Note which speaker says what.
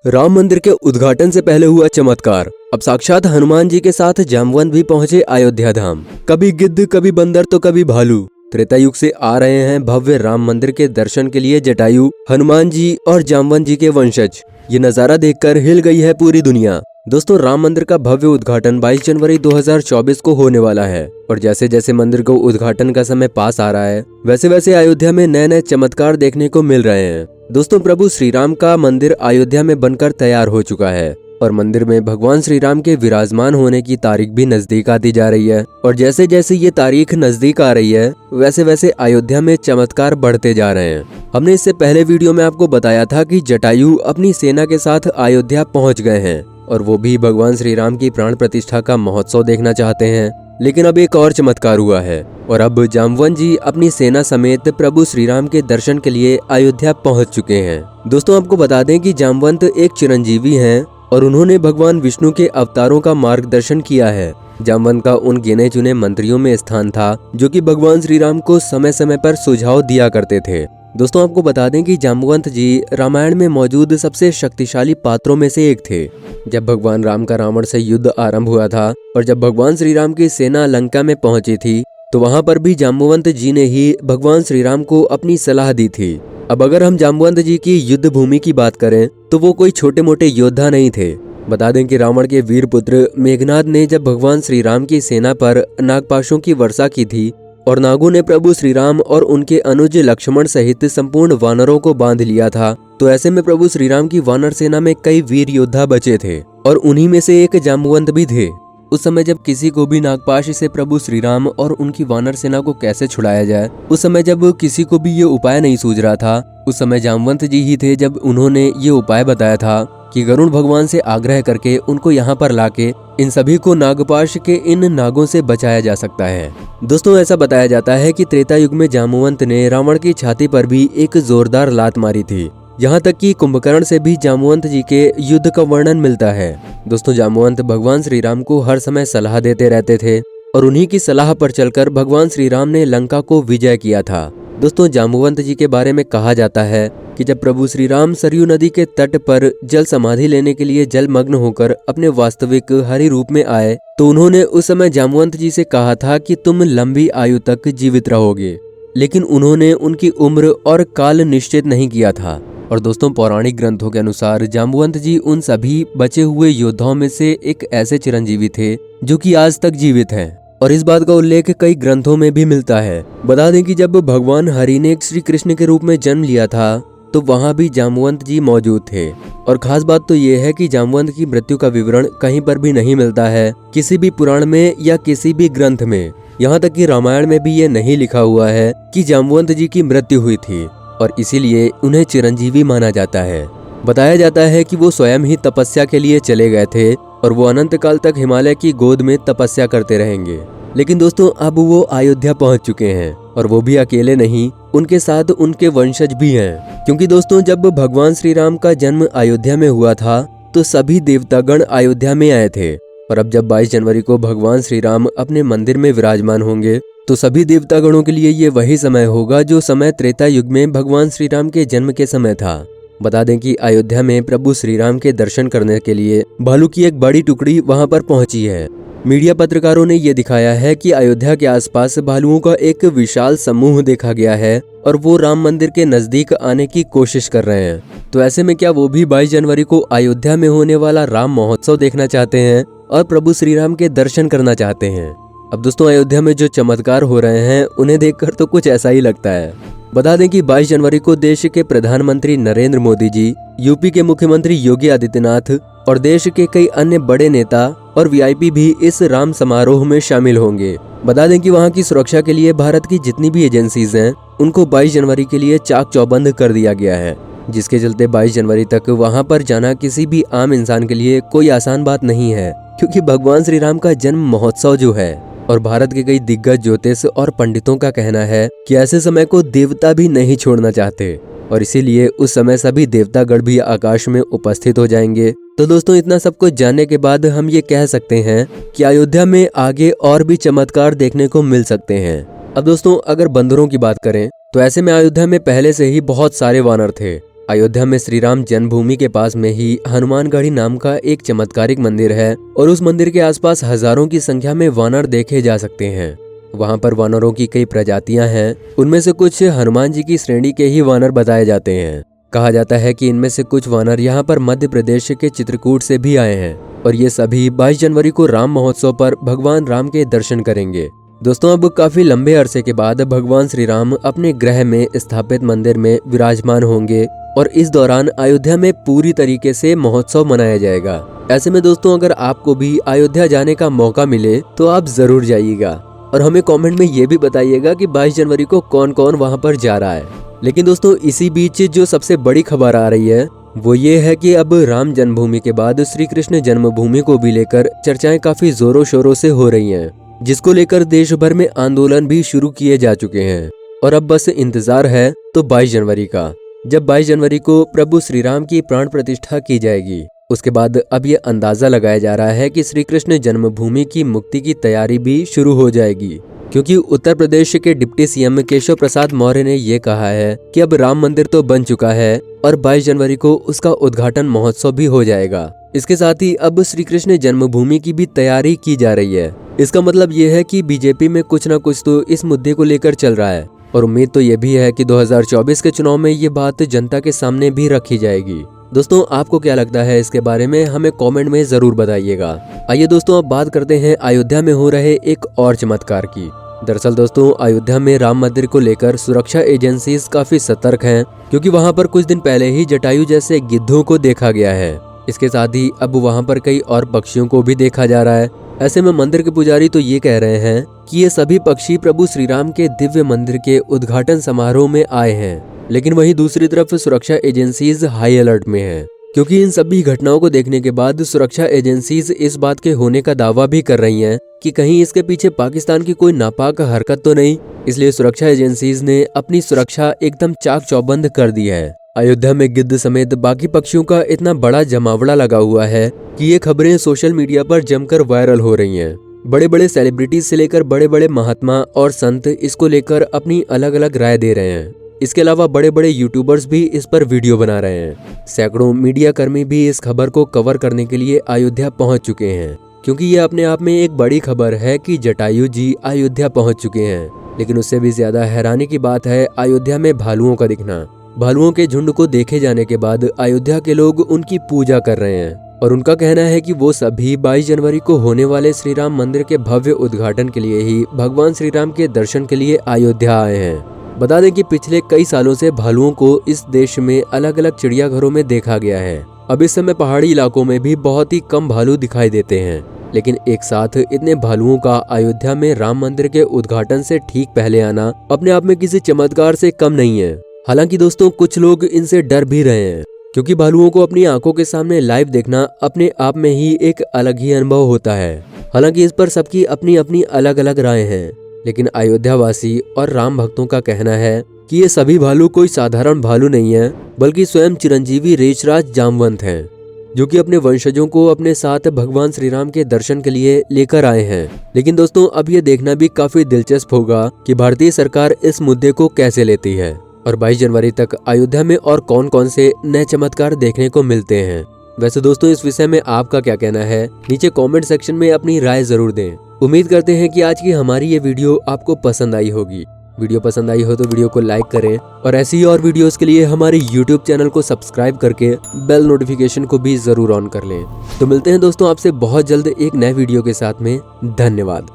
Speaker 1: राम मंदिर के उद्घाटन से पहले हुआ चमत्कार। अब साक्षात हनुमान जी के साथ जामवंत भी पहुंचे अयोध्या धाम। कभी गिद्ध, कभी बंदर तो कभी भालू। त्रेता युग से आ रहे हैं भव्य राम मंदिर के दर्शन के लिए जटायु, हनुमान जी और जामवंत जी के वंशज। ये नजारा देखकर हिल गई है पूरी दुनिया। दोस्तों, राम मंदिर का भव्य उद्घाटन 22 जनवरी 2024 को होने वाला है और जैसे जैसे मंदिर को उद्घाटन का समय पास आ रहा है, वैसे वैसे अयोध्या में नए नए चमत्कार देखने को मिल रहे हैं। दोस्तों, प्रभु श्री राम का मंदिर अयोध्या में बनकर तैयार हो चुका है और मंदिर में भगवान श्री राम के विराजमान होने की तारीख भी नजदीक आती जा रही है। और जैसे जैसे ये तारीख नजदीक आ रही है, वैसे वैसे अयोध्या में चमत्कार बढ़ते जा रहे हैं। हमने इससे पहले वीडियो में आपको बताया था कि जटायु अपनी सेना के साथ अयोध्या पहुंच गए हैं और वो भी भगवान श्री राम की प्राण प्रतिष्ठा का महोत्सव देखना चाहते हैं। लेकिन अब एक और चमत्कार हुआ है और अब जामवंत जी अपनी सेना समेत प्रभु श्री राम के दर्शन के लिए अयोध्या पहुंच चुके हैं। दोस्तों, आपको बता दें कि जामवंत एक चिरंजीवी हैं और उन्होंने भगवान विष्णु के अवतारों का मार्गदर्शन किया है। जामवंत का उन गिने चुने मंत्रियों में स्थान था जो कि भगवान श्री राम को समय समय पर सुझाव दिया करते थे। दोस्तों, आपको बता दें कि जामवंत जी रामायण में मौजूद सबसे शक्तिशाली पात्रों में से एक थे। जब भगवान राम का रावण से युद्ध आरंभ हुआ था और जब भगवान श्री राम की सेना लंका में पहुंची थी, तो वहां पर भी जामवंत जी ने ही भगवान श्री राम को अपनी सलाह दी थी। अब अगर हम जामवंत जी की युद्ध भूमि की बात करें तो वो कोई छोटे मोटे योद्धा नहीं थे। बता दें कि रावण के वीर पुत्र मेघनाद ने जब भगवान श्री राम की सेना पर नागपाशों की वर्षा की थी और नागों ने प्रभु श्री राम और उनके अनुज लक्ष्मण सहित संपूर्ण वानरों को बांध लिया था, तो ऐसे में प्रभु श्री राम की वानर सेना में कई वीर योद्धा बचे थे और उन्हीं में से एक जामवंत भी थे। उस समय जब किसी को भी नागपाश से प्रभु श्री राम और उनकी वानर सेना को कैसे छुड़ाया जाए, उस समय जब किसी को भी ये उपाय नहीं सूझ रहा था, उस समय जामवंत जी ही थे जब उन्होंने ये उपाय बताया था कि गरुड़ भगवान से आग्रह करके उनको यहाँ पर लाके इन सभी को नागपाश के इन नागों से बचाया जा सकता है। दोस्तों, ऐसा बताया जाता है कि त्रेता युग में जामवंत ने रावण की छाती पर भी एक जोरदार लात मारी थी। यहाँ तक कि कुंभकर्ण से भी जामवंत जी के युद्ध का वर्णन मिलता है। दोस्तों, जामवंत भगवान श्री राम को हर समय सलाह देते रहते थे और उन्हीं की सलाह पर चलकर भगवान श्री राम ने लंका को विजय किया था। दोस्तों, जामवंत जी के बारे में कहा जाता है कि जब प्रभु श्री राम सरयू नदी के तट पर जल समाधि लेने के लिए जलमग्न होकर अपने वास्तविक हरि रूप में आए, तो उन्होंने उस समय जामवंत जी से कहा था कि तुम लंबी आयु तक जीवित रहोगे, लेकिन उन्होंने उनकी उम्र और काल निश्चित नहीं किया था। और दोस्तों, पौराणिक ग्रंथों के अनुसार जामवंत जी उन सभी बचे हुए योद्धाओं में से एक ऐसे चिरंजीवी थे जो कि आज तक जीवित हैं और इस बात का उल्लेख कई ग्रंथों में भी मिलता है। बता दें कि जब भगवान हरि ने श्री कृष्ण के रूप में जन्म लिया था, तो वहां भी जामवंत जी मौजूद थे। और खास बात तो ये है कि जामवंत की मृत्यु का विवरण कहीं पर भी नहीं मिलता है, किसी भी पुराण में या किसी भी ग्रंथ में। यहाँ तक कि रामायण में भी ये नहीं लिखा हुआ है कि जामवंत जी की मृत्यु हुई थी और इसीलिए उन्हें चिरंजीवी माना जाता है। बताया जाता है कि वो स्वयं ही तपस्या के लिए चले गए थे और वो अनंत काल तक हिमालय की गोद में तपस्या करते रहेंगे। लेकिन दोस्तों, अब वो अयोध्या पहुंच चुके हैं और वो भी अकेले नहीं, उनके साथ उनके वंशज भी हैं। क्योंकि दोस्तों, जब भगवान श्री राम का जन्म अयोध्या में हुआ था, तो सभी देवतागण अयोध्या में आए थे और अब जब 22 जनवरी को भगवान श्री राम अपने मंदिर में विराजमान होंगे, तो सभी देवतागणों के लिए ये वही समय होगा जो समय त्रेता युग में भगवान श्री राम के जन्म के समय था। बता दें कि अयोध्या में प्रभु श्री राम के दर्शन करने के लिए भालू की एक बड़ी टुकड़ी वहां पर पहुंची है। मीडिया पत्रकारों ने ये दिखाया है कि अयोध्या के आसपास भालुओं का एक विशाल समूह देखा गया है और वो राम मंदिर के नजदीक आने की कोशिश कर रहे हैं। तो ऐसे में क्या वो भी 22 जनवरी को अयोध्या में होने वाला राम महोत्सव देखना चाहते हैं और प्रभु श्री राम के दर्शन करना चाहते हैं? अब दोस्तों, अयोध्या में जो चमत्कार हो रहे हैं उन्हें देखकर तो कुछ ऐसा ही लगता है। बता दें कि 22 जनवरी को देश के प्रधानमंत्री नरेंद्र मोदी जी, यूपी के मुख्यमंत्री योगी आदित्यनाथ और देश के कई अन्य बड़े नेता और वीआईपी भी इस राम समारोह में शामिल होंगे। बता दें कि वहां की सुरक्षा के लिए भारत की जितनी भी एजेंसीज हैं, उनको 22 जनवरी के लिए चाक चौबंद कर दिया गया है, जिसके चलते 22 जनवरी तक वहां पर जाना किसी भी आम इंसान के लिए कोई आसान बात नहीं है। क्योंकि भगवान श्री राम का जन्म महोत्सव जो है, और भारत के कई दिग्गज ज्योतिष और पंडितों का कहना है कि ऐसे समय को देवता भी नहीं छोड़ना चाहते और इसीलिए उस समय सभी देवतागण भी आकाश में उपस्थित हो जाएंगे। तो दोस्तों, इतना सब कुछ जानने के बाद हम ये कह सकते हैं कि अयोध्या में आगे और भी चमत्कार देखने को मिल सकते हैं। अब दोस्तों, अगर बंदरों की बात करें तो ऐसे में अयोध्या में पहले से ही बहुत सारे वानर थे अयोध्या में श्री राम जन्मभूमि के पास में ही हनुमानगढ़ी नाम का एक चमत्कारिक मंदिर है और उस मंदिर के आसपास हजारों की संख्या में वानर देखे जा सकते हैं। वहां पर वानरों की कई प्रजातियां हैं। उनमें से कुछ हनुमान जी की श्रेणी के ही वानर बताए जाते हैं। कहा जाता है कि इनमें से कुछ वानर यहाँ पर मध्य प्रदेश के चित्रकूट से भी आए हैं और ये सभी 22 जनवरी को राम महोत्सव पर भगवान राम के दर्शन करेंगे। दोस्तों, अब काफी लंबे अरसे के बाद भगवान श्री राम अपने गृह में स्थापित मंदिर में विराजमान होंगे और इस दौरान अयोध्या में पूरी तरीके से महोत्सव मनाया जाएगा। ऐसे में दोस्तों, अगर आपको भी अयोध्या जाने का मौका मिले तो आप जरूर जाइएगा और हमें कमेंट में ये भी बताइएगा कि 22 जनवरी को कौन कौन वहां पर जा रहा है। लेकिन दोस्तों, इसी बीच जो सबसे बड़ी खबर आ रही है वो ये है कि अब राम जन्मभूमि के बाद श्री कृष्ण जन्मभूमि को भी लेकर चर्चाएं काफी जोरों शोरों से हो रही हैं, जिसको लेकर देश भर में आंदोलन भी शुरू किए जा चुके हैं। और अब बस इंतजार है तो 22 जनवरी का, जब 22 जनवरी को प्रभु श्री राम की प्राण प्रतिष्ठा की जाएगी। उसके बाद अब ये अंदाजा लगाया जा रहा है कि श्री कृष्ण जन्मभूमि की मुक्ति की तैयारी भी शुरू हो जाएगी, क्योंकि उत्तर प्रदेश के डिप्टी सीएम केशव प्रसाद मौर्य ने ये कहा है कि अब राम मंदिर तो बन चुका है और 22 जनवरी को उसका उद्घाटन महोत्सव भी हो जाएगा। इसके साथ ही अब श्री कृष्ण जन्मभूमि की भी तैयारी की जा रही है। इसका मतलब ये है कि बीजेपी में कुछ न कुछ तो इस मुद्दे को लेकर चल रहा है और उम्मीद तो ये भी है कि 2024 के चुनाव में ये बात जनता के सामने भी रखी जाएगी। दोस्तों, आपको क्या लगता है इसके बारे में, हमें कमेंट में जरूर बताइएगा। आइए दोस्तों, अब बात करते हैं अयोध्या में हो रहे एक और चमत्कार की। दरअसल दोस्तों, अयोध्या में राम मंदिर को लेकर सुरक्षा एजेंसीज काफी सतर्क हैं, क्योंकि वहां पर कुछ दिन पहले ही जटायु जैसे गिद्धों को देखा गया है। इसके साथ ही अब वहां पर कई और पक्षियों को भी देखा जा रहा है। ऐसे में मंदिर के पुजारी तो ये कह रहे हैं कि ये सभी पक्षी प्रभु श्री राम के दिव्य मंदिर के उद्घाटन समारोह में आए हैं। लेकिन वहीं दूसरी तरफ सुरक्षा एजेंसीज हाई अलर्ट में हैं, क्योंकि इन सभी घटनाओं को देखने के बाद सुरक्षा एजेंसीज इस बात के होने का दावा भी कर रही हैं कि कहीं इसके पीछे पाकिस्तान की कोई नापाक हरकत तो नहीं। इसलिए सुरक्षा एजेंसीज ने अपनी सुरक्षा एकदम चाक चौबंद कर दी है। अयोध्या में गिद्ध समेत बाकी पक्षियों का इतना बड़ा जमावड़ा लगा हुआ है कि ये खबरें सोशल मीडिया पर जमकर वायरल हो रही हैं। बड़े बड़े सेलिब्रिटीज से लेकर बड़े बड़े महात्मा और संत इसको लेकर अपनी अलग अलग राय दे रहे हैं। इसके अलावा बड़े बड़े यूट्यूबर्स भी इस पर वीडियो बना रहे हैं। सैकड़ों मीडिया कर्मी भी इस खबर को कवर करने के लिए अयोध्या पहुंच चुके हैं, क्योंकि ये अपने आप में एक बड़ी खबर है कि जटायु जी अयोध्या पहुंच चुके हैं। लेकिन उससे भी ज्यादा हैरानी की बात है अयोध्या में भालुओं का दिखना। भालुओं के झुंड को देखे जाने के बाद अयोध्या के लोग उनकी पूजा कर रहे हैं और उनका कहना है कि वो सभी 22 जनवरी को होने वाले श्री राम मंदिर के भव्य उद्घाटन के लिए ही भगवान श्री राम के दर्शन के लिए अयोध्या आए हैं। बता दें कि पिछले कई सालों से भालुओं को इस देश में अलग अलग चिड़ियाघरों में देखा गया है। अब इस समय पहाड़ी इलाकों में भी बहुत ही कम भालू दिखाई देते हैं, लेकिन एक साथ इतने भालुओं का अयोध्या में राम मंदिर के उद्घाटन से ठीक पहले आना अपने आप में किसी चमत्कार से कम नहीं है। हालांकि दोस्तों, कुछ लोग इनसे डर भी रहे हैं, क्योंकि भालुओं को अपनी आंखों के सामने लाइव देखना अपने आप में ही एक अलग ही अनुभव होता है। हालांकि इस पर सबकी अपनी अपनी अलग अलग राय हैं, लेकिन अयोध्या वासी और राम भक्तों का कहना है कि ये सभी भालू कोई साधारण भालू नहीं है, बल्कि स्वयं चिरंजीवी रेचराज जामवंत हैं, जो कि अपने वंशजों को अपने साथ भगवान श्री राम के दर्शन के लिए लेकर आए हैं। लेकिन दोस्तों, अब ये देखना भी काफी दिलचस्प होगा कि भारतीय सरकार इस मुद्दे को कैसे लेती है और 22 जनवरी तक अयोध्या में और कौन कौन से नए चमत्कार देखने को मिलते हैं। वैसे दोस्तों, इस विषय में आपका क्या कहना है, नीचे कमेंट सेक्शन में अपनी राय जरूर दें। उम्मीद करते हैं कि आज की हमारी ये वीडियो आपको पसंद आई होगी। वीडियो पसंद आई हो तो वीडियो को लाइक करें और ऐसी ही और वीडियोस के लिए हमारे YouTube चैनल को सब्सक्राइब करके बेल नोटिफिकेशन को भी जरूर ऑन कर लें। तो मिलते हैं दोस्तों आपसे बहुत जल्द एक नए वीडियो के साथ में। धन्यवाद।